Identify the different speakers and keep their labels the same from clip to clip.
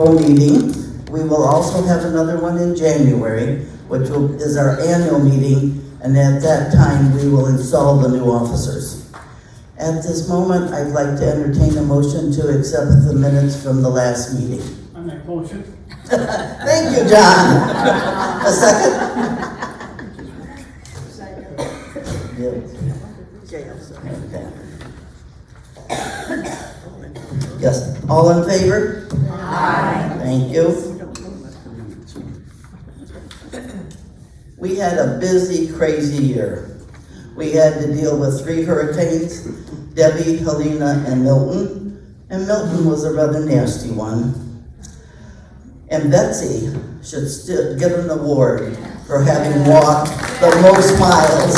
Speaker 1: meeting. We will also have another one in January, which is our annual meeting, and at that time we will install the new officers. At this moment, I'd like to entertain a motion to accept the minutes from the last meeting.
Speaker 2: I make motion.
Speaker 1: Thank you, John. A second? Okay. Yes, all in favor?
Speaker 3: Aye.
Speaker 1: Thank you. We had a busy, crazy year. We had to deal with 3 hurricanes, Debbie, Helena, and Milton. And Milton was a rather nasty one. And Betsy should still get an award for having walked the most miles.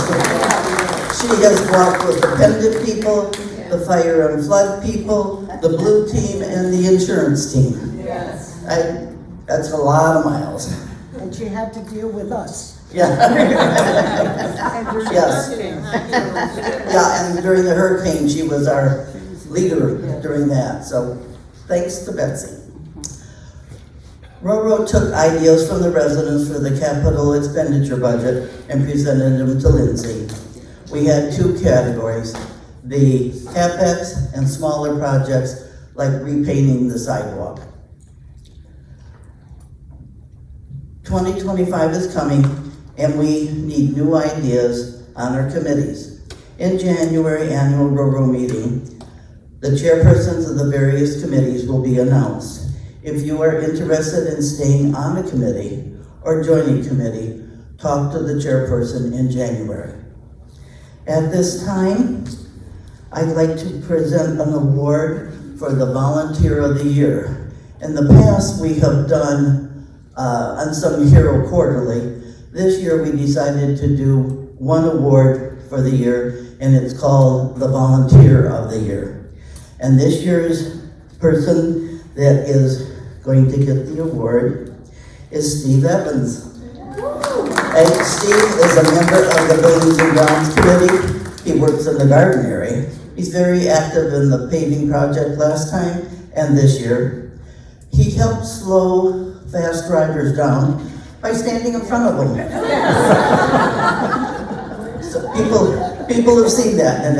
Speaker 1: She has walked with the pendant people, the fire and flood people, the blue team, and the insurance team.
Speaker 3: Yes.
Speaker 1: That's a lot of miles.
Speaker 3: And she had to deal with us.
Speaker 1: Yeah. Yes. Yeah, and during the hurricane, she was our leader during that. So thanks to Betsy. Roro took ideas from the residents for the capital expenditure budget and presented them to Lindsay. We had 2 categories, the CapEx and smaller projects like repainting the sidewalk. 2025 is coming and we need new ideas on our committees. In January annual Roro meeting, the chairpersons of the various committees will be announced. If you are interested in staying on a committee or joining a committee, talk to the chairperson in January. At this time, I'd like to present an award for the Volunteer of the Year. In the past, we have done on some Roro Quarterly. This year, we decided to do one award for the year, and it's called the Volunteer of the Year. And this year's person that is going to get the award is Steve Evans. And Steve is a member of the Buildings and Grounds Committee. He works in the garden area. He's very active in the paving project last time and this year. He helped slow fast drivers down by standing in front of them. So people have seen that, and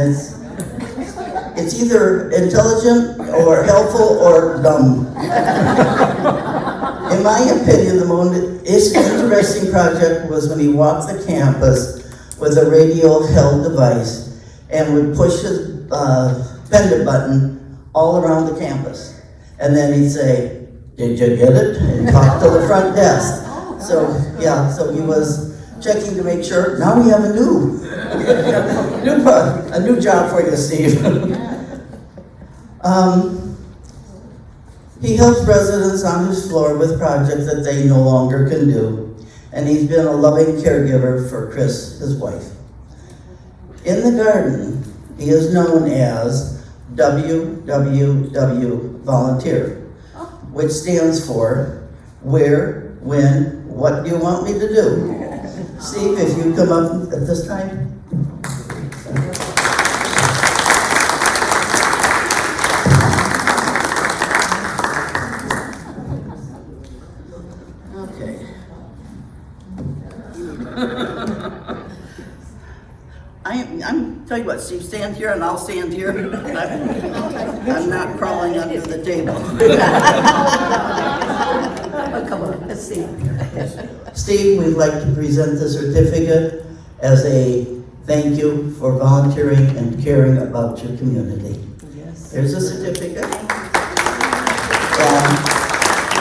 Speaker 1: it's either intelligent or helpful or dumb. In my opinion, the most interesting project was when he walked the campus with a radio-held device and would push his pendant button all around the campus. And then he'd say, "Did you get it?" and talk to the front desk. So, yeah, so he was checking to make sure. Now we have a new job for you, Steve. He helps residents on his floor with projects that they no longer can do, and he's been a loving caregiver for Chris, his wife. In the garden, he is known as WWW Volunteer, which stands for Where, When, What Do You Want Me to Do? Steve, if you come up at this time. I'm tell you what, Steve, stand here and I'll stand here. I'm not crawling under the table. Oh, come on, let's see. Steve, we'd like to present the certificate as a thank you for volunteering and caring about your community. Yes. There's a certificate. And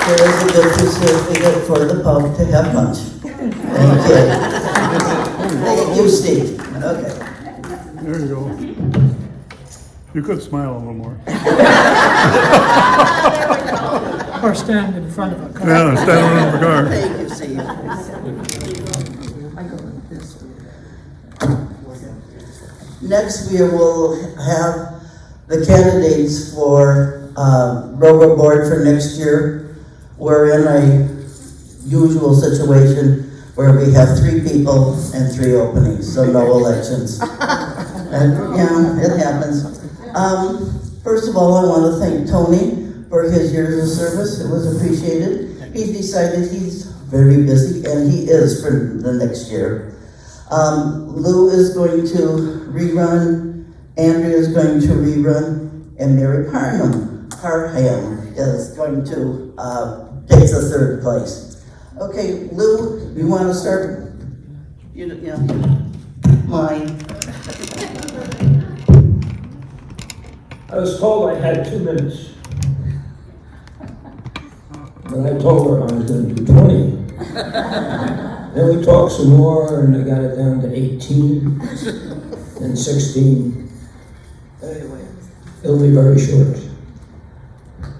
Speaker 1: there is a gift certificate for the pub to have lunch. Thank you. Thank you, Steve. Okay.
Speaker 4: There you go. You could smile a little more.
Speaker 2: Or stand in front of a car.
Speaker 4: Yeah, stand in front of the car.
Speaker 1: Thank you, Steve. Next, we will have the candidates for Roro Board for next year. We're in a usual situation where we have 3 people and 3 openings, so no elections. And yeah, it happens. First of all, I want to thank Tony for his years of service. It was appreciated. He decided he's very busy, and he is for the next year. Lou is going to rerun, Andrea is going to rerun, and Mary Parham is going to take the third place. Okay, Lou, you want to start? Mine.
Speaker 5: I was told I had 2 minutes. But I told her I was going to do 20. Then we talked some more, and I got it down to 18 and 16. Anyway, it'll be very short.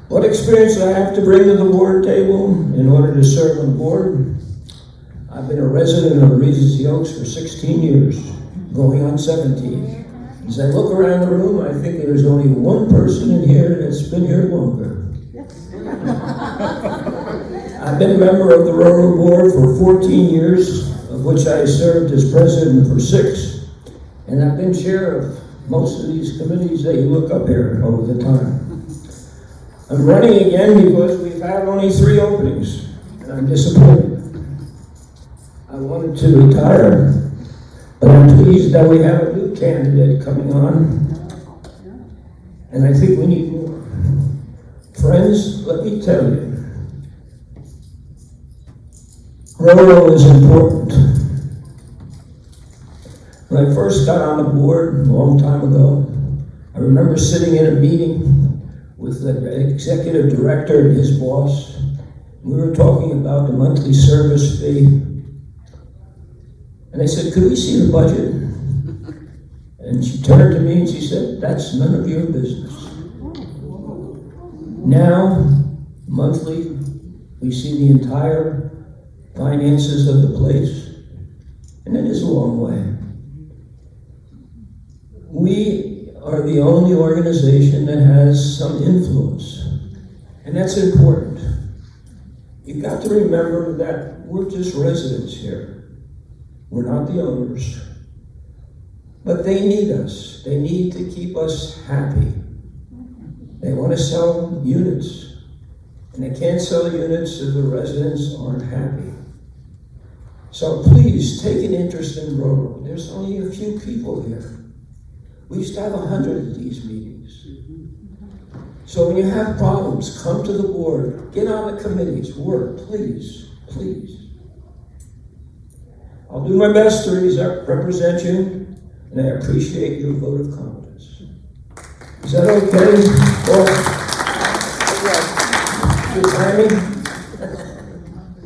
Speaker 5: What experience do I have to bring to the board table in order to serve on the board? I've been a resident of Regency Oaks for 16 years, going on 17. As I look around the room, I think there's only one person in here that's been here longer. I've been a member of the Roro board for 14 years, of which I served as president for 6, and I've been chair of most of these committees that you look up here over the time. I'm running again because we've had only 3 openings, and I'm disappointed. I wanted to retire, but I'm pleased that we have a new candidate coming on, and I think we need more. Friends, let me tell you, Roro is important. When I first got on the board a long time ago, I remember sitting in a meeting with the executive director and his boss. We were talking about the monthly service fee. And I said, could we see the budget? And she turned to me and she said, that's none of your business. Now, monthly, we see the entire finances of the place, and it is a long way. We are the only organization that has some influence, and that's important. You've got to remember that we're just residents here. We're not the owners. But they need us. They need to keep us happy. They want to sell units, and they can't sell units if the residents aren't happy. So please take an interest in Roro. There's only a few people here. We used to have 100 of these meetings. So when you have problems, come to the board, get on the committees, work, please, please. I'll do my best to represent you, and I appreciate your vote of confidence. Is that okay? Good timing?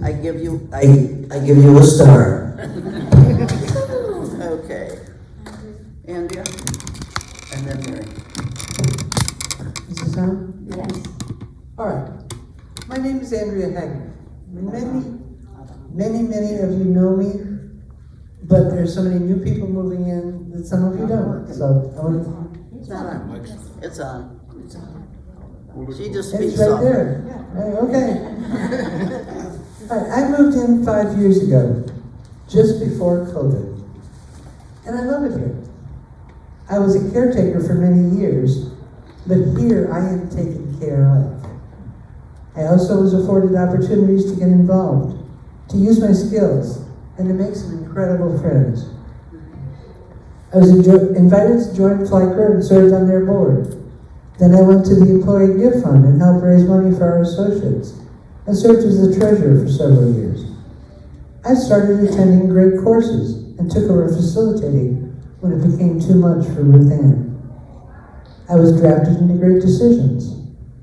Speaker 1: I give you a star. Okay. Andrea? And then Mary.
Speaker 6: Is this on?
Speaker 3: Yes.
Speaker 6: All right. My name is Andrea Hagner. Many of you know me, but there's so many new people moving in that some of you don't. So I want to.
Speaker 1: It's not on. It's on. She just
Speaker 6: It's
Speaker 1: speaks
Speaker 6: right
Speaker 1: soft.
Speaker 6: there. Hey, okay. All right. I moved in 5 years ago, just before COVID, and I love it here. I was a caretaker for many years, but here I am taken care of. I also was afforded opportunities to get involved, to use my skills, and to make some incredible friends. I was invited to join FlyCrud and served on their board. Then I went to the Employee Gift Fund and helped raise money for our associates, and served as the treasurer for several years. I started attending great courses and took over facilitating when it became too much for Ruth Ann. I was drafted into Great Decisions.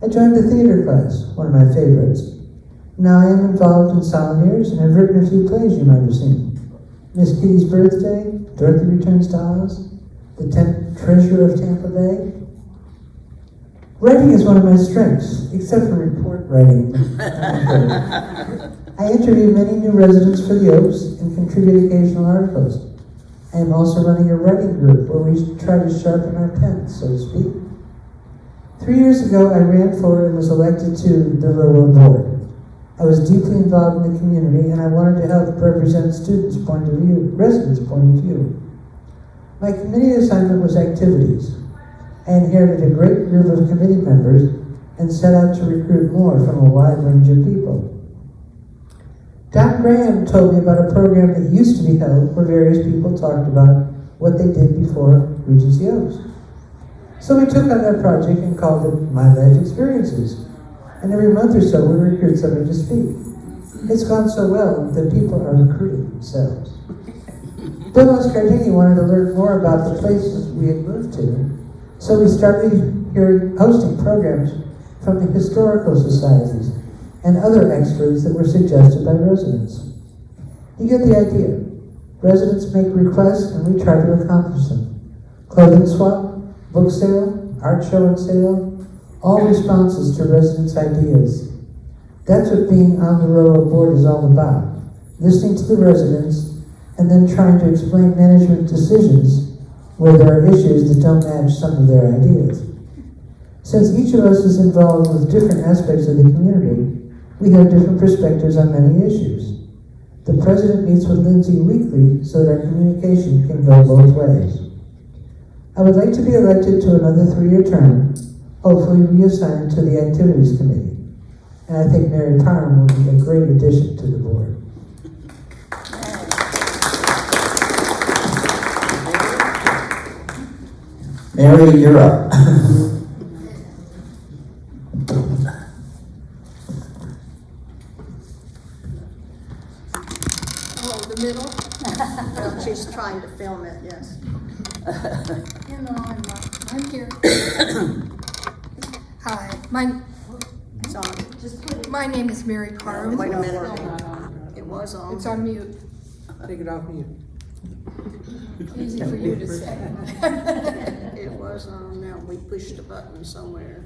Speaker 6: I joined the theater class, one of my favorites. Now I am involved in Souvenirs and have written a few plays you might have seen. Miss Kitty's Birthday, Dorothy Returns to Oz, The Treasure of Tampa Bay. Writing is one of my strengths, except for report writing. I interview many new residents for the Oaks and contribute occasional articles. I am also running a writing group where we try to sharpen our pens, so to speak. 3 years ago, I ran for and was elected to the Roro board. I was deeply involved in the community, and I wanted to help represent students' point of view, residents' point of view. My committee assignment was activities. I inherited a great group of committee members and set out to recruit more from a wide range of people. Don Graham told me about a program that used to be held where various people talked about what they did before Regency Oaks. So we took on that project and called it My Life Experiences. And every month or so we recruit somebody to speak. It's gone so well that people are recruiting themselves. Bill Oscardini wanted to learn more about the places we had moved to, so we started hosting programs from the historical societies and other experts that were suggested by residents. You get the idea. Residents make requests and we try to accomplish them. Clothing swap, book sale, art show and sale, all responses to residents' ideas. That's what being on the Roro board is all about. Listening to the residents and then trying to explain management decisions where there are issues that don't match some of their ideas. Since each of us is involved with different aspects of the community, we have different perspectives on many issues. The president meets with Lindsay weekly so that our communication can go both ways. I would like to be elected to another 3-year term, hopefully reassigned to the Activities Committee. And I think Mary Parham will be a great addition to the board.
Speaker 1: Mary, you're up.
Speaker 3: Oh, the middle? Well, she's trying to film it, yes.
Speaker 7: You know, I'm here. Hi,
Speaker 3: It's on.
Speaker 7: my name is Mary Parham.
Speaker 3: Wait a minute. It was on.
Speaker 7: It's on mute.
Speaker 6: Take it off mute.
Speaker 7: Easy for you to say.
Speaker 3: It was on. Now we pushed a button somewhere.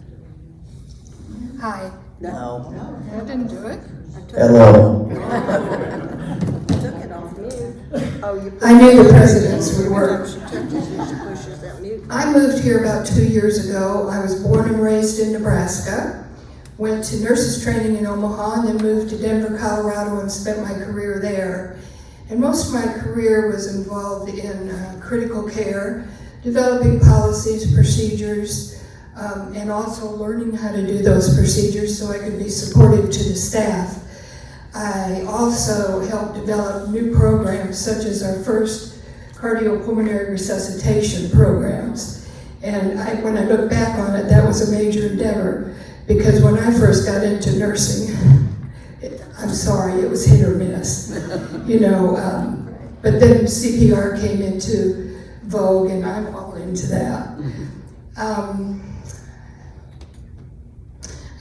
Speaker 7: Hi,
Speaker 1: No.
Speaker 7: I didn't do it.
Speaker 3: I took
Speaker 1: Hello.
Speaker 3: took it off mute. Oh, you.
Speaker 7: I knew the presidents would work.
Speaker 3: She touches it, she pushes that mute.
Speaker 7: I moved here about 2 years ago. I was born and raised in Nebraska. Went to nurses training in Omaha and then moved to Denver, Colorado and spent my career there. And most of my career was involved in critical care, developing policies, procedures, and also learning how to do those procedures so I could be supportive to the staff. I also helped develop new programs such as our first cardiopulmonary resuscitation programs. And when I look back on it, that was a major endeavor because when I first got into nursing, I'm sorry, it was hit or miss, you know, but then CPR came into vogue and I'm all into that.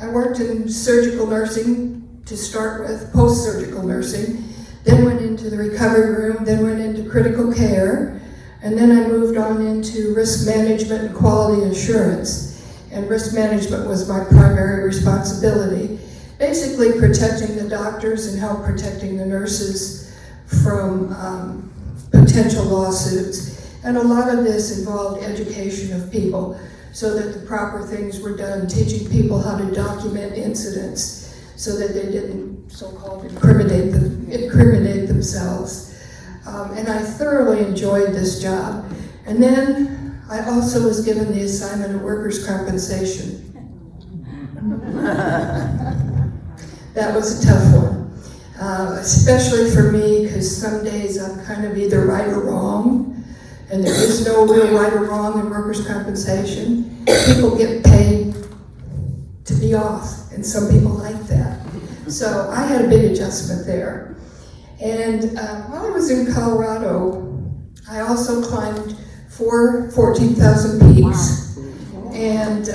Speaker 7: I worked in surgical nursing to start with, post-surgical nursing, then went into the recovery room, then went into critical care, and then I moved on into risk management and quality assurance. And risk management was my primary responsibility. Basically protecting the doctors and help protecting the nurses from potential lawsuits. And a lot of this involved education of people so that the proper things were done, teaching people how to document incidents so that they didn't so-called incriminate themselves. And I thoroughly enjoyed this job. And then I also was given the assignment of workers' compensation. That was a tough one, especially for me because some days I'm kind of either right or wrong, and there is no real right or wrong in workers' compensation. People get paid to be off, and some people like that. So I had a big adjustment there. And while I was in Colorado, I also climbed 14,000 peaks, and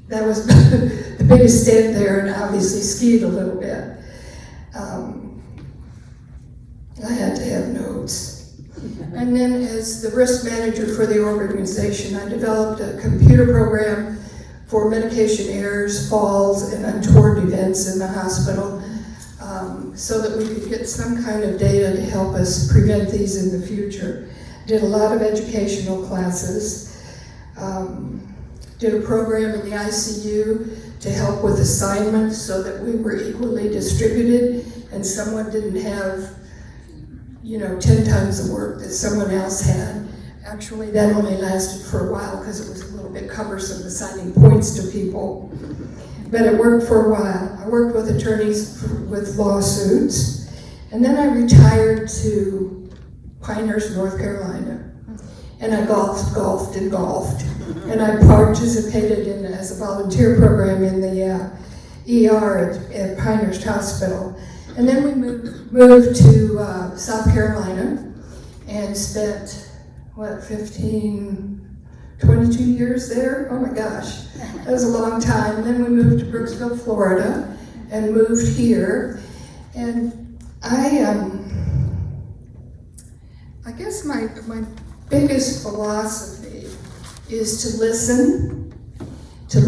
Speaker 7: that was the biggest stint there, and obviously skied a little bit. I had to have notes. And then as the risk manager for the organization, I developed a computer program for medication errors, falls, and untoward events in the hospital so that we could get some kind of data to help us prevent these in the future. Did a lot of educational classes. Did a program in the ICU to help with assignments so that we were equally distributed and someone didn't have, 10 times the work that someone else had. Actually, that only lasted for a while because it was a little bit cumbersome assigning points to people. But it worked for a while. I worked with attorneys with lawsuits, and then I retired to Pinehurst, North Carolina. And I golfed, and I participated in as a volunteer program in the ER at Pinehurst Hospital. And then we moved to South Carolina and spent, 22 years there? Oh my gosh, that was a long time. And then we moved to Brooksville, Florida, and moved here. And I guess my biggest philosophy is to listen to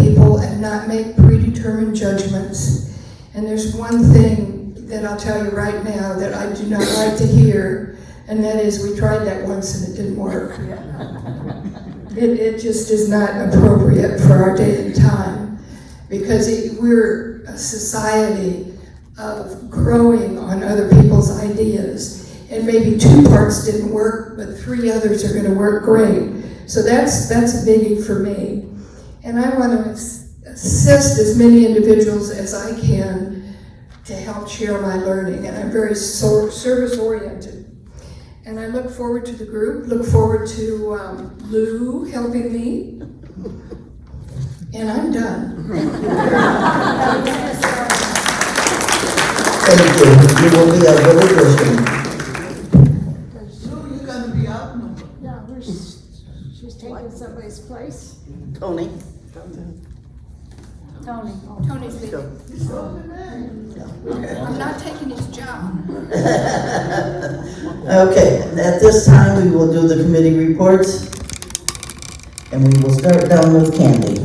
Speaker 7: people and not make predetermined judgments. And there's one thing that I'll tell you right now that I do not like to hear, and that is we tried that once and it didn't work. It just is not appropriate for our day and time, because we're a society of growing on other people's ideas, and maybe 2 parts didn't work, but 3 others are going to work great. So that's a biggie for me. And I want to assist as many individuals as I can to help share my learning, and I'm very service-oriented. And I look forward to the group, look forward to Lou helping me, and I'm done.
Speaker 1: Thank you. You will be a good addition.
Speaker 3: Lou, you gonna be out? No, she's taking somebody's place.
Speaker 1: Tony?
Speaker 7: Tony's leaving. I'm not taking his job.
Speaker 1: Okay, at this time, we will do the committee reports, and we will start down with Candy.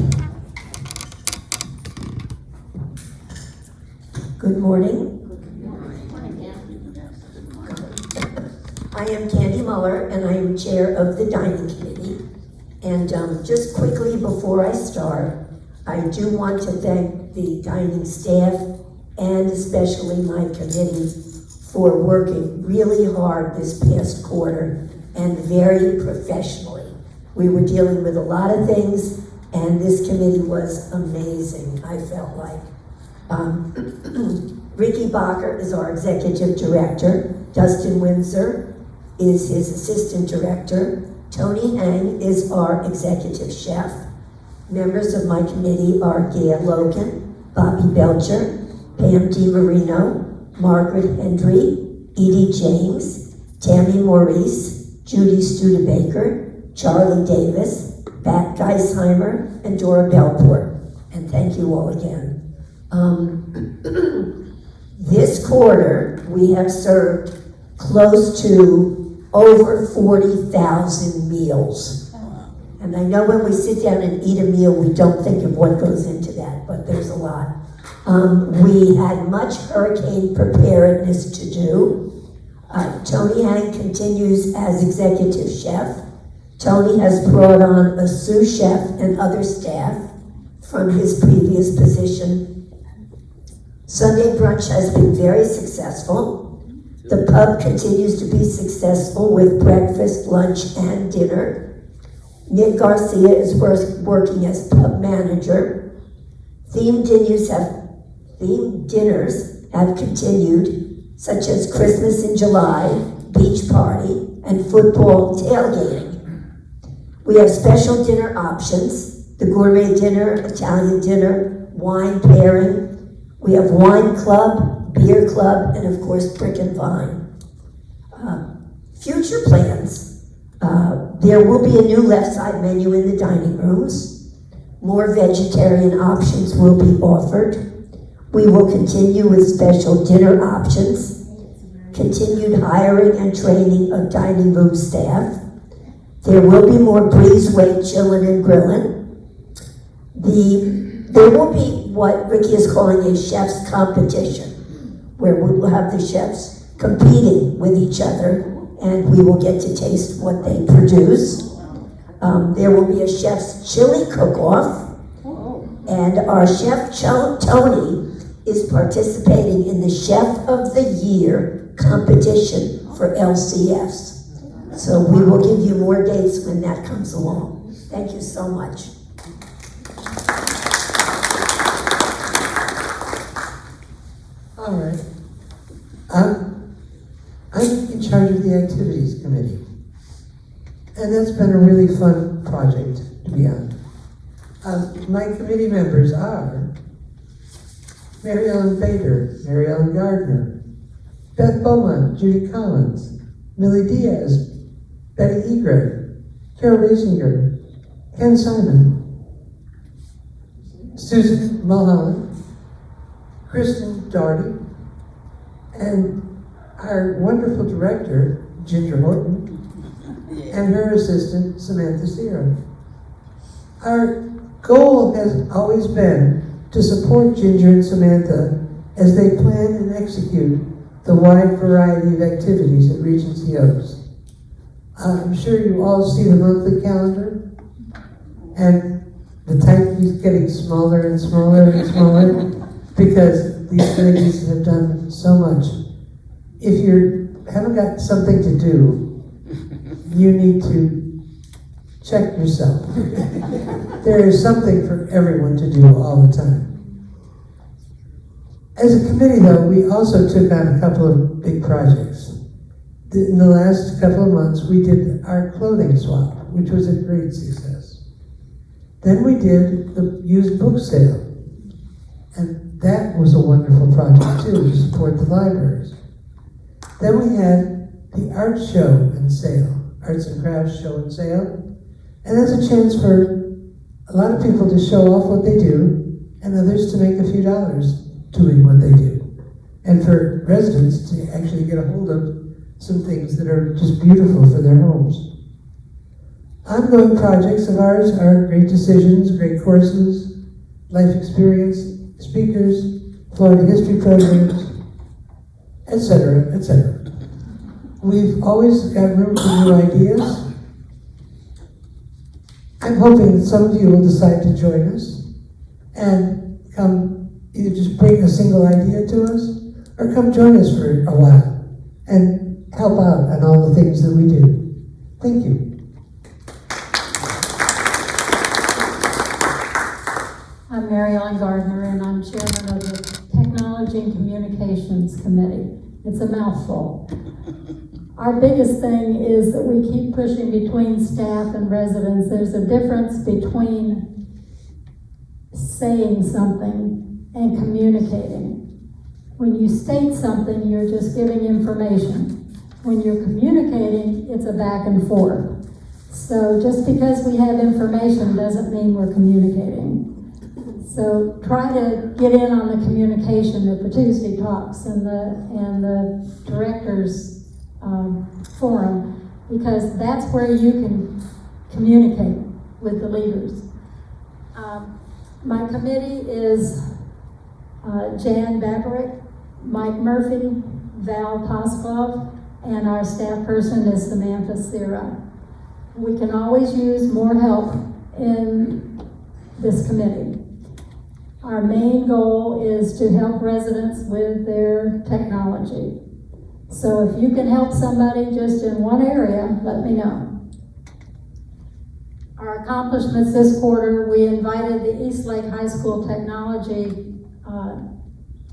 Speaker 8: Good morning. I am Candy Muller, and I am chair of the dining committee. And just quickly before I start, I do want to thank the dining staff and especially my committee for working really hard this past quarter and very professionally. We were dealing with a lot of things, and this committee was amazing, I felt like. Ricky Bacher is our executive director. Dustin Windsor is his assistant director. Tony Hang is our executive chef. Members of my committee are Gail Logan, Bobby Belcher, Pam DiMarino, Margaret Hendry, Edie James, Tammy Maurice, Judy Studebaker, Charlie Davis, Pat Geisheimer, and Dora Belport. And thank you all again. This quarter, we have served close to over 40,000 meals. And I know when we sit down and eat a meal, we don't think of what goes into that, but there's a lot. We had much hurricane preparedness to do. Tony Hang continues as executive chef. Tony has brought on a sous chef and other staff from his previous position. Sunday brunch has been very successful. The pub continues to be successful with breakfast, lunch, and dinner. Nick Garcia is working as pub manager. Themed dinners have continued, such as Christmas in July, beach party, and football tailgating. We have special dinner options, the gourmet dinner, Italian dinner, wine pairing. We have wine club, beer club, and of course, brick and vine. Future plans. There will be a new left side menu in the dining rooms. More vegetarian options will be offered. We will continue with special dinner options, continued hiring and training of dining room staff. There will be more breezeway chillin' and grillin'. There will be what Ricky is calling a chef's competition, where we will have the chefs competing with each other, and we will get to taste what they produce. There will be a chef's chili cook-off, and our chef Tony is participating in the Chef of the Year competition for LCS. So we will give you more dates when that comes along. Thank you so much.
Speaker 6: All right. I'm in charge of the activities committee. And that's been a really fun project to be on. My committee members are Mary Ellen Bader, Mary Ellen Gardner, Beth Beaumont, Judy Collins, Millie Diaz, Betty Egret, Carol Rasinger, Ken Simon, Susan Mulholland, Kristen Doherty, and our wonderful director, Ginger Horton, and her assistant, Samantha Sierra. Our goal has always been to support Ginger and Samantha as they plan and execute the wide variety of activities at Regency Oaks. I'm sure you all see the monthly calendar, and the type keeps getting smaller and smaller and smaller because these ladies have done so much. If you haven't got something to do, you need to check yourself. There is something for everyone to do all the time. As a committee, though, we also took on a couple of big projects. In the last couple of months, we did our clothing swap, which was a great success. Then we did the used book sale, and that was a wonderful project too, to support the libraries. Then we had the art show and sale, arts and crafts show and sale, and that's a chance for a lot of people to show off what they do, and others to make a few dollars doing what they do, and for residents to actually get a hold of some things that are just beautiful for their homes. Ongoing projects of ours are great decisions, great courses, life experience, speakers, Florida history programs, etc., etc. We've always got room for new ideas. I'm hoping that some of you will decide to join us and come either just bring a single idea to us or come join us for a while and help out on all the things that we do. Thank you.
Speaker 9: I'm Mary Ellen Gardner, and I'm chairman of the Technology and Communications Committee. It's a mouthful. Our biggest thing is that we keep pushing between staff and residents. There's a difference between saying something and communicating. When you state something, you're just giving information. When you're communicating, it's a back and forth. So just because we have information doesn't mean we're communicating. So try to get in on the communication at the Tuesday talks and the directors forum, because that's where you can communicate with the leaders. My committee is Jan Baberick, Mike Murphy, Val Tosklov, and our staff person is Samantha Sierra. We can always use more help in this committee. Our main goal is to help residents with their technology. So if you can help somebody just in one area, let me know. Our accomplishments this quarter, we invited the Eastlake High School Technology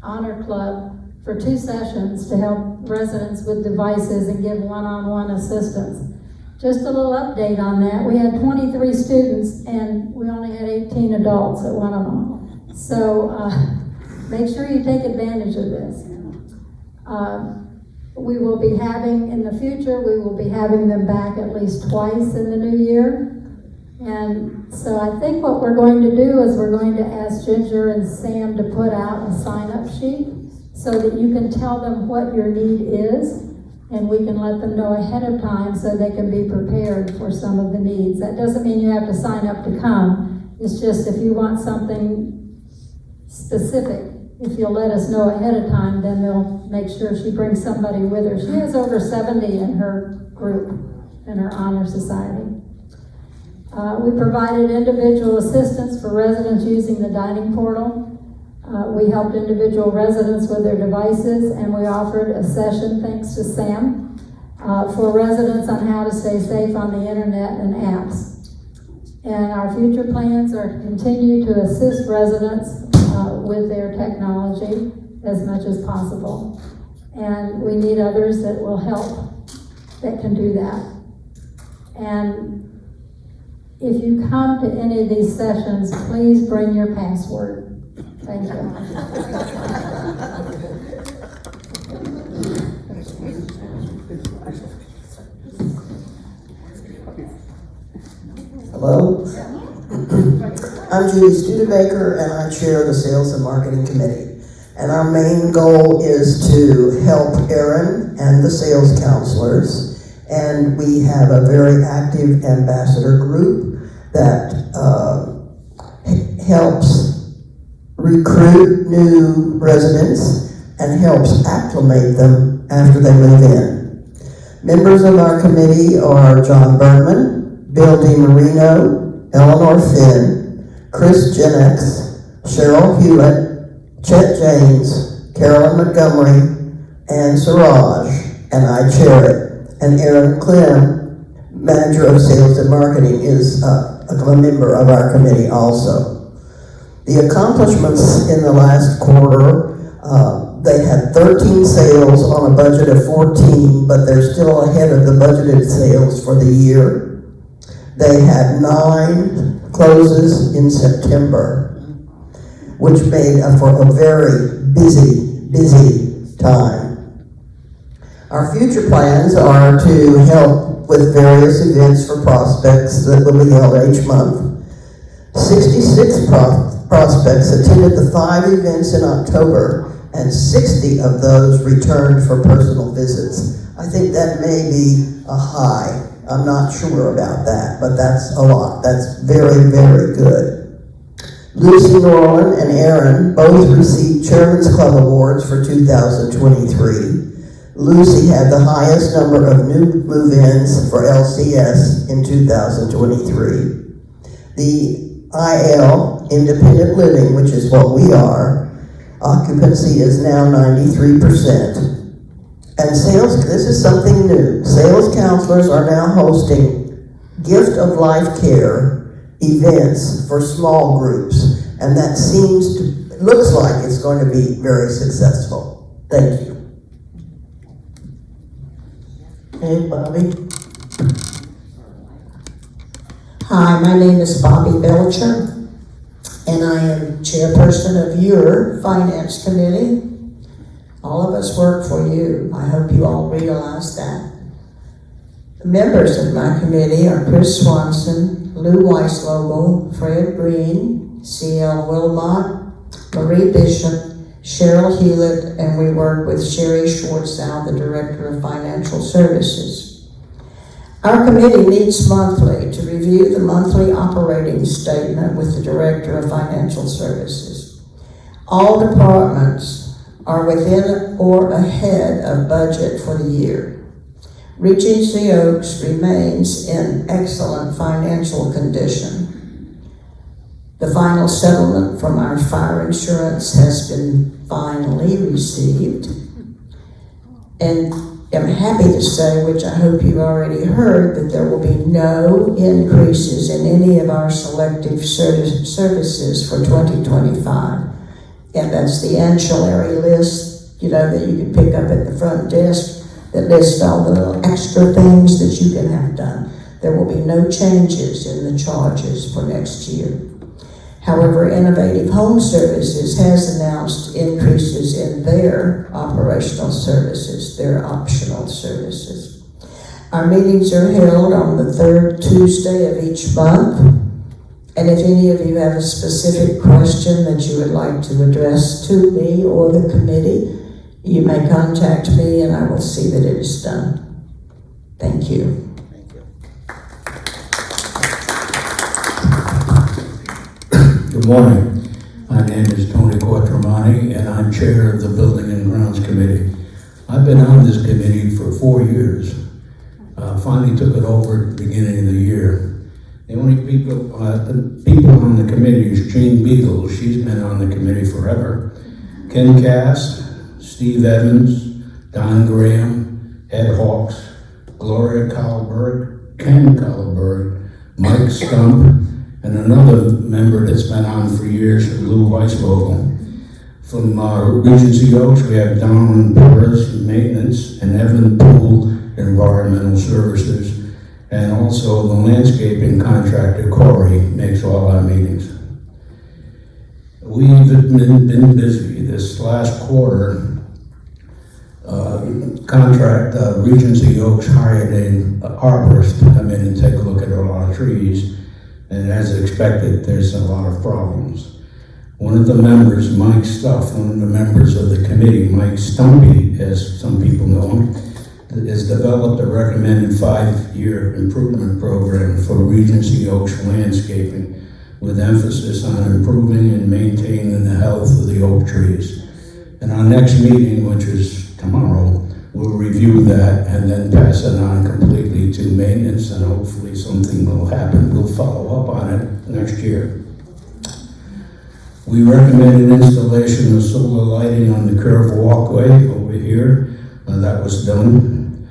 Speaker 9: Honor Club for 2 sessions to help residents with devices and give one-on-one assistance. Just a little update on that. We had 23 students and we only had 18 adults at one of them. So make sure you take advantage of this. We will be having, in the future, we will be having them back at least twice in the new year. And so I think what we're going to do is we're going to ask Ginger and Sam to put out a sign-up sheet so that you can tell them what your need is, and we can let them know ahead of time so they can be prepared for some of the needs. That doesn't mean you have to sign up to come. It's just if you want something specific, if you'll let us know ahead of time, then they'll make sure she brings somebody with her. She has over 70 in her group, in her honor society. We provided individual assistance for residents using the dining portal. We helped individual residents with their devices, and we offered a session, thanks to Sam, for residents on how to stay safe on the internet and apps. And our future plans are to continue to assist residents with their technology as much as possible. And we need others that will help, that can do that. And if you come to any of these sessions, please bring your password. Thank you.
Speaker 10: Hello? I'm Judy Studebaker, and I chair the Sales and Marketing Committee. And our main goal is to help Erin and the sales counselors. And we have a very active ambassador group that helps recruit new residents and helps acclimate them after they move in. Members of our committee are John Berman, Bill DiMarino, Eleanor Finn, Chris Jenix, Cheryl Hewitt, Chet James, Carolyn Montgomery, and Siraj, and I chair it. And Erin Clem, Manager of Sales and Marketing, is a member of our committee also. The accomplishments in the last quarter, they had 13 sales on a budget of 14, but they're still ahead of the budgeted sales for the year. They had 9 closes in September, which made for a very busy time. Our future plans are to help with various events for prospects that will be held each month. 66 prospects attended the 5 events in October, and 60 of those returned for personal visits. I think that may be a high. I'm not sure about that, but that's a lot. That's very, very good. Lucy Norland and Erin both received Chairman's Club Awards for 2023. Lucy had the highest number of new move-ins for LCS in 2023. The IL, Independent Living, which is what we are, occupancy is now 93%. And sales, this is something new. Sales counselors are now hosting gift of life care events for small groups. And that looks like it's going to be very successful. Thank you. Hey, Bobby.
Speaker 11: Hi, my name is Bobby Belcher, and I am chairperson of your finance committee. All of us work for you. I hope you all realize that. The members of my committee are Chris Swanson, Lou Weisslogel, Fred Green, C.L. Wilmot, Marie Bishop, Cheryl Hewlett, and we work with Sherry Schwartzow, the Director of Financial Services. Our committee meets monthly to review the monthly operating statement with the Director of Financial Services. All departments are within or ahead of budget for the year. Regency Oaks remains in excellent financial condition. The final settlement from our fire insurance has been finally received. And I'm happy to say, which I hope you've already heard, that there will be no increases in any of our selective services for 2025. And that's the ancillary list, that you can pick up at the front desk that lists all the little extra things that you can have done. There will be no changes in the charges for next year. However, Innovative Home Services has announced increases in their operational services, their optional services. Our meetings are held on the 3rd Tuesday of each month. And if any of you have a specific question that you would like to address to me or the committee, you may contact me and I will see that it is done. Thank you.
Speaker 12: Good morning. My name is Tony Quattromani, and I'm chair of the Building and Grounds Committee. I've been on this committee for 4 years. Finally took it over at the beginning of the year. The only people on the committee is Jean Beagle. She's been on the committee forever. Ken Cass, Steve Evans, Don Graham, Ed Hawks, Gloria Kalberg, Ken Kalberg, Mike Stump, and another member that's been on for years, Lou Weisvogel. From Regency Oaks, we have Donald Perez, Maintenance, and Evan Poole, Environmental Services, and also the landscaping contractor, Corey, makes all our meetings. We've been busy this last quarter. Regency Oaks hired an arborist to come in and take a look at a lot of trees, and as expected, there's a lot of problems. One of the members, Mike Stuff, one of the members of the committee, Mike Stumpy, as some people know him, has developed a recommended 5-year improvement program for Regency Oaks landscaping, with emphasis on improving and maintaining the health of the oak trees. And our next meeting, which is tomorrow, we'll review that and then pass it on completely to maintenance, and hopefully something will happen. We'll follow up on it next year. We recommended installation of solar lighting on the curved walkway over here. That was done.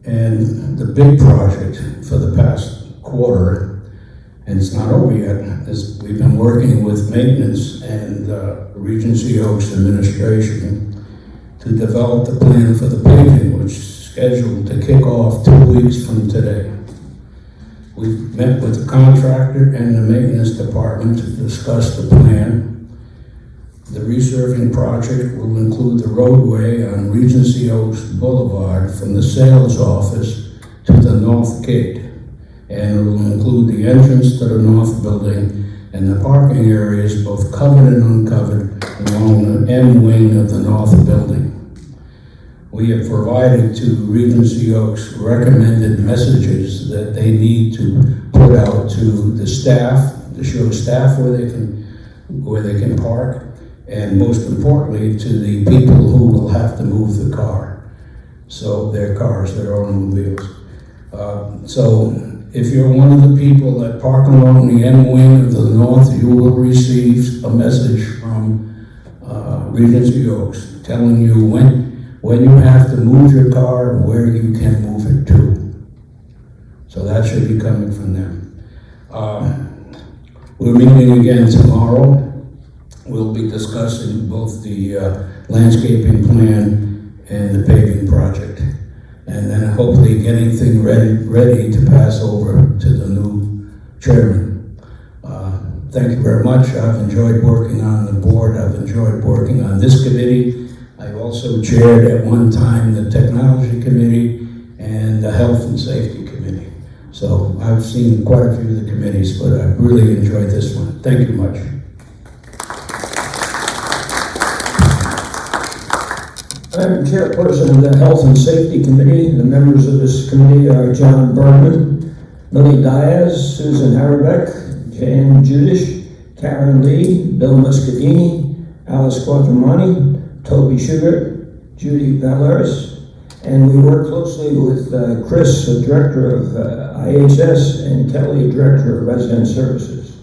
Speaker 12: And the big project for the past quarter, and it's not over yet, is we've been working with maintenance and Regency Oaks administration to develop the plan for the paving, which is scheduled to kick off 2 weeks from today. We've met with the contractor and the maintenance department to discuss the plan. The resurfacing project will include the roadway on Regency Oaks Boulevard from the sales office to the north gate, and it will include the entrance to the north building and the parking areas, both covered and uncovered, along the M wing of the north building. We have provided to Regency Oaks recommended messages that they need to put out to the staff, to show staff where they can park, and most importantly to the people who will have to move the car. So their cars, their automobiles. So if you're one of the people that park along the M wing of the north, you will receive a message from Regency Oaks telling you when you have to move your car and where you can move it to. So that should be coming from them. We're meeting again tomorrow. We'll be discussing both the landscaping plan and the paving project. And then hopefully getting things ready to pass over to the new chairman. Thank you very much. I've enjoyed working on the board. I've enjoyed working on this committee. I also chaired at one time the Technology Committee and the Health and Safety Committee. So I've seen quite a few of the committees, but I've really enjoyed this one. Thank you much.
Speaker 5: I'm chairperson of the Health and Safety Committee. The members of this committee are John Berman, Millie Diaz, Susan Harbeck, Jan Judish, Karen Lee, Bill Muscadini, Alice Quadramani, Toby Sugar, Judy Valeris, and we work closely with Chris, the Director of IHS, and Kelly, Director of Resident Services.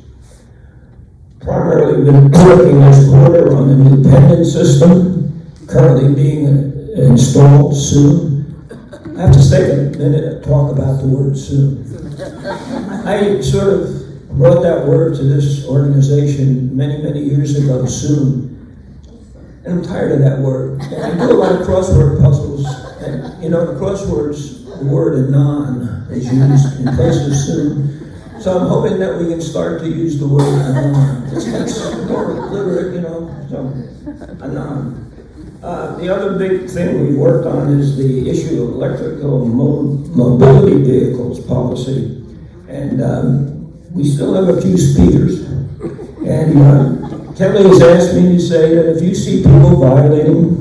Speaker 5: Primarily been working this quarter on the new pendant system, currently being installed soon. I have to take a minute to talk about the word soon. I sort of brought that word to this organization many, many years ago, soon. And I'm tired of that word. And I do a lot of crossword puzzles. And, you know, the crosswords, the word anon is used in place of soon. So I'm hoping that we can start to use the word anon. It's more deliberate, you know, so anon. The other big thing we worked on is the issue of electrical mobility vehicles policy. And we still have a few speeders. And Kelly has asked me to say that if you see people violating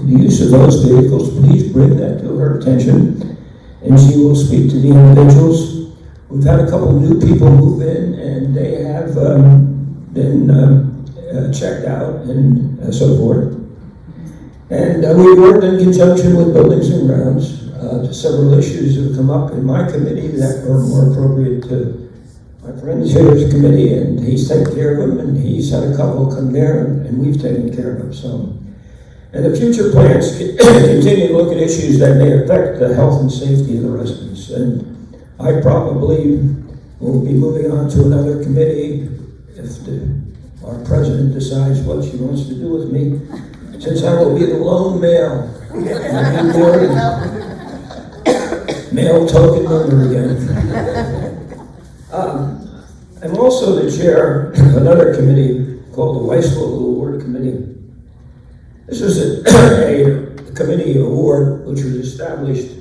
Speaker 5: the use of those vehicles, please bring that to her attention, and she will speak to the individuals. We've had a couple new people move in, and they have been checked out and so forth. And we worked in conjunction with Buildings and Grounds. Several issues have come up in my committee that are more appropriate to my friend's here's committee, and he's taken care of them, and he's had a couple come there, and we've taken care of them. So And the future plans continue to look at issues that may affect the health and safety of the residents. And I probably will be moving on to another committee if our president decides what she wants to do with me, since I will be the lone male on the new board. Male token member again. I'm also the chair of another committee called the Weissful Award Committee. This is a committee award which was established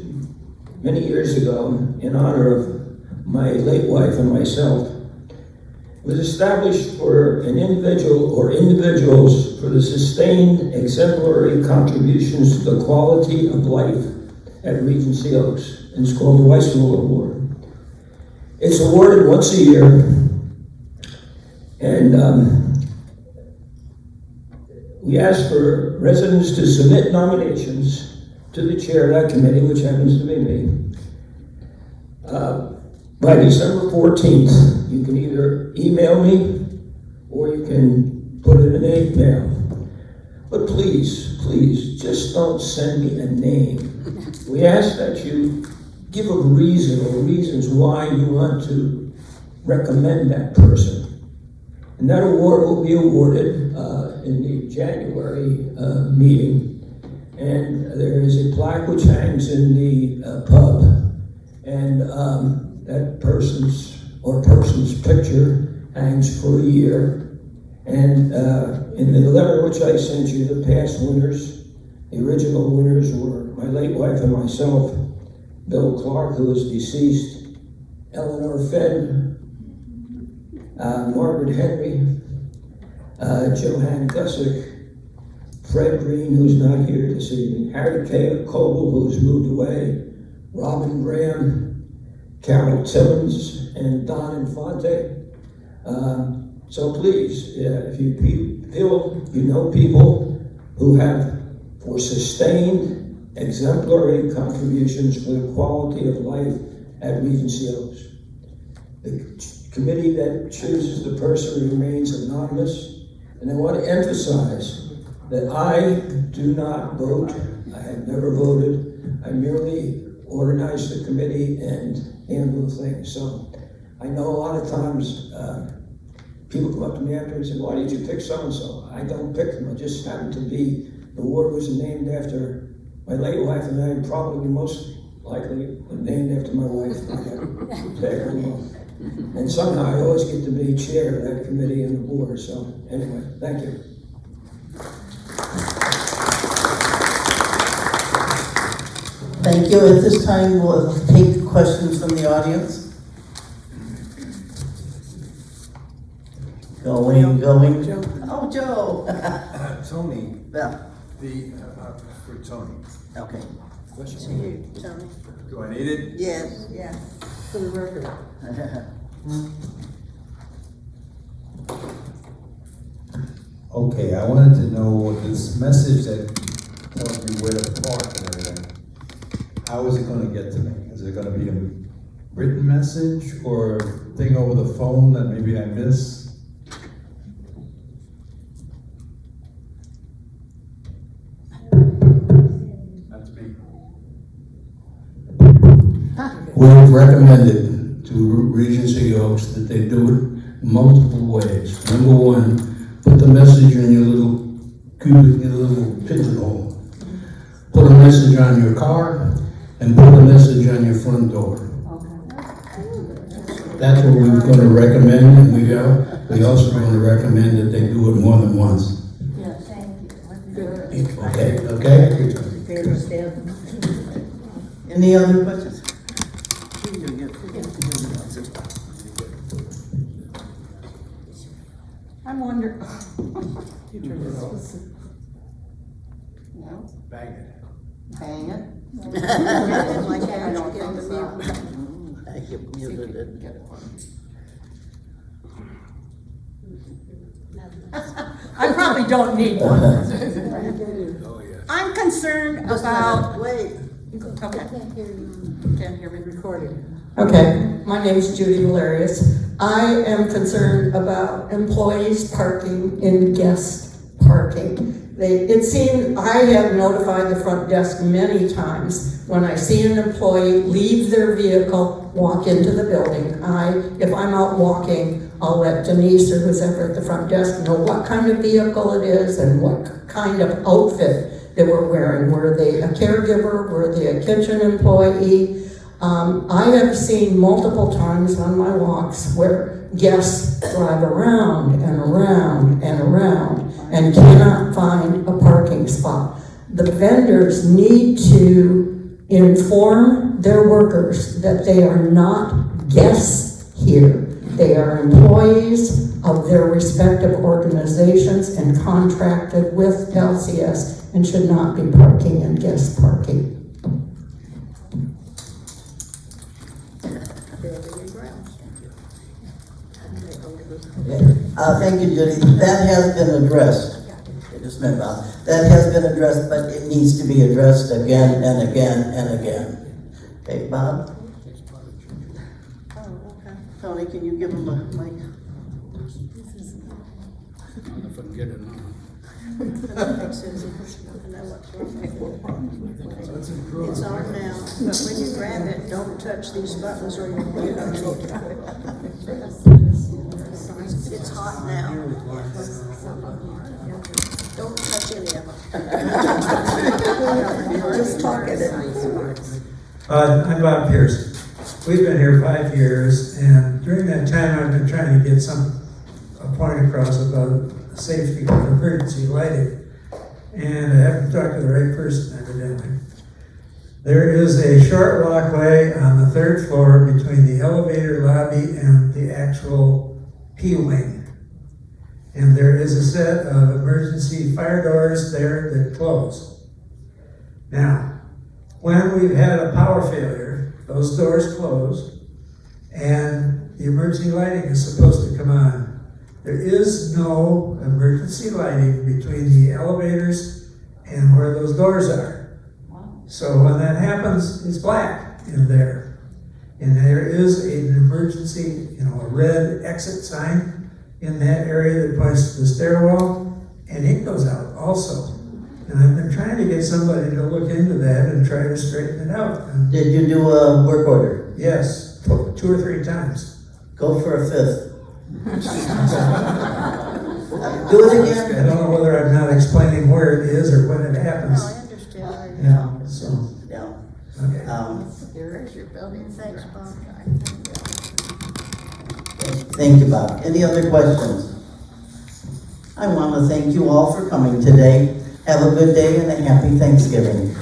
Speaker 5: many years ago in honor of my late wife and myself. It was established for an individual or individuals for the sustained exemplary contributions to the quality of life at Regency Oaks. And it's called the Weissful Award. It's awarded once a year, and we ask for residents to submit nominations to the chair of that committee, which happens to be me. By December 14th, you can either email me or you can put it in an email. But please, please, just don't send me a name. We ask that you give a reason or reasons why you want to recommend that person. And that award will be awarded in the January meeting. And there is a plaque which hangs in the pub. And that person's picture hangs for a year. And in the letter which I sent you, the past winners, the original winners were my late wife and myself, Bill Clark, who is deceased, Eleanor Fenn, Margaret Henry, Johann Gussick, Fred Green, who's not here this evening, Harry Coble, who's moved away, Robin Graham, Carol Timmons, and Don Infante. So please, if you feel you know people who have, for sustained exemplary contributions for the quality of life at Regency Oaks. The committee that chooses the person remains anonymous, and I want to emphasize that I do not vote. I have never voted. I merely organize the committee and handle things. So I know a lot of times people come up to me after and say, "Why did you pick so-and-so?" I don't pick them. I just happen to be, the award was named after my late wife, and I probably most likely named after my wife. And somehow I always get to be chair of that committee and the board. So anyway, thank you.
Speaker 1: Thank you. At this time, we'll take questions from the audience. Going. Oh, Joe.
Speaker 13: Tony,
Speaker 1: Yeah.
Speaker 13: for Tony.
Speaker 1: Okay.
Speaker 13: Question.
Speaker 3: To you, Tony.
Speaker 13: Do I need it?
Speaker 3: Yes, yeah, for the record.
Speaker 13: Okay, I wanted to know this message that tells me where to park and everything. How is it going to get to me? Is it going to be a written message or a thing over the phone that maybe I miss? That's me.
Speaker 12: We've recommended to Regency Oaks that they do it multiple ways. Number one, put the message in your little cubic, your little pigeonhole. Put a message on your car and put a message on your front door. That's what we're going to recommend, and we also going to recommend that they do it more than once.
Speaker 3: Yes, thank you.
Speaker 12: Okay?
Speaker 1: Any other questions?
Speaker 3: I'm wondering. No,
Speaker 13: Bang it.
Speaker 3: hang it. Like I don't get the mute.
Speaker 1: I muted it.
Speaker 3: I probably don't need one.
Speaker 13: Oh, yeah.
Speaker 3: I'm concerned about.
Speaker 1: Wait.
Speaker 3: Okay. Can't hear me recorded.
Speaker 11: Okay, my name is Judy Valerius. I am concerned about employees parking in guest parking. It seemed, I have notified the front desk many times when I see an employee leave their vehicle, walk into the building. If I'm out walking, I'll let Denise or who's ever at the front desk know what kind of vehicle it is and what kind of outfit they were wearing. Were they a caregiver? Were they a kitchen employee? I have seen multiple times on my walks where guests drive around and around and around and cannot find a parking spot. The vendors need to inform their workers that they are not guests here. They are employees of their respective organizations and contracted with LCS and should not be parking in guest parking.
Speaker 1: Thank you, Judy. That has been addressed. Just a minute, Bob. That has been addressed, but it needs to be addressed again and again and again. Okay, Bob?
Speaker 3: Oh, okay. Tony, can you give him a mic?
Speaker 12: If I can get it on.
Speaker 3: It's on now, but when you grab it, don't touch these buttons or you'll get it. It's hot now. Don't touch any of them. Just talk at it.
Speaker 14: I'm Bob Pierce. We've been here 5 years, and during that time I've been trying to get a point across about the safety of emergency lighting, and I haven't talked to the right person evidently. There is a short walkway on the 3rd floor between the elevator lobby and the actual P-wing. And there is a set of emergency fire doors there that close. Now, when we've had a power failure, those doors close and the emergency lighting is supposed to come on. There is no emergency lighting between the elevators and where those doors are. So when that happens, it's black in there. And there is an emergency, a red exit sign in that area that points to the stairwell, and it goes out also. And I've been trying to get somebody to look into that and try to straighten it out. And
Speaker 1: did you do a work order?
Speaker 14: yes, 2 or 3 times.
Speaker 1: Go for a 5th. Do it again.
Speaker 14: I don't know whether I'm not explaining where it is or when it happens.
Speaker 3: No, I understand.
Speaker 14: Yeah, so,
Speaker 1: Yeah.
Speaker 14: okay.
Speaker 3: There is your building. Thanks, Bob.
Speaker 1: Thank you, Bob. Any other questions? I want to thank you all for coming today. Have a good day and a happy Thanksgiving.